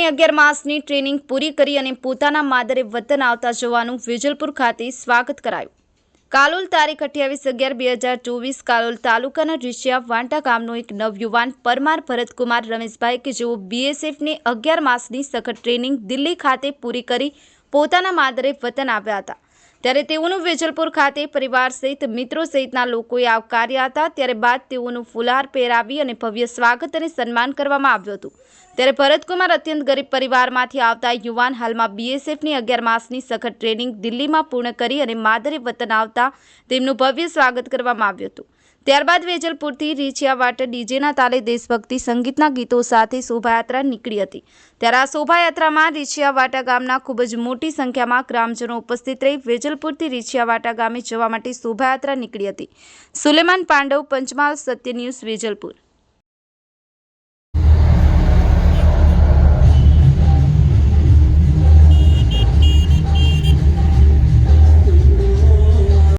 11 માસની ટ્રેનિંગ પૂરી કરી અને પોતાના માદરે વતન આવતા જવાનું વેજલપુર ખાતે સ્વાગત કરાયું। કાલોલ તારીખ 28/11/2024 કાલોલ તાલુકાના રીછિયા વાંટા ગામનો એક નવયુવાન પરમાર ભરતકુમાર રમેશભાઈ કે જેઓ બીએસએફની 11 માસની સખત ટ્રેનિંગ દિલ્હી ખાતે પૂરી કરી પોતાના માદરે વતન આવ્યા હતા। ત્યારે તેઓનું વેજલપુર ખાતે પરિવાર સહિત મિત્રો સહિતના લોકોએ આવકાર્યા હતા। ત્યારે બાદ તેઓનું ફુલહાર પહેરાવી અને ભવ્ય સ્વાગત અને સન્માન કરવામાં આવ્યું હતું। ત્યારે ભરતકુમાર અત્યંત ગરીબ પરિવારમાંથી આવતા યુવાન હાલમાં બીએસએફની 11 માસની સખત ટ્રેનિંગ દિલ્હીમાં પૂર્ણ કરી અને માદરે વતન આવતા તેમનું ભવ્ય સ્વાગત કરવામાં આવ્યું હતું। ત્યારબાદ વેજલપુરથી રીછિયા વાટે ડીજેના તાલે દેશભક્તિ સંગીતના ગીતો સાથે શોભાયાત્રા નીકળી હતી। ત્યારે આ શોભાયાત્રામાં રીછિયા વાટા ગામના ખૂબ જ મોટી સંખ્યામાં ગ્રામજનો ઉપસ્થિત રહી વેજલપુરથી રીછિયા વાટા ગામે જવા માટે શોભાયાત્રા નીકળી હતી। સુલેમાન પાંડવ, પંચમહાલ, સત્ય ન્યૂઝ, વેજલપુર।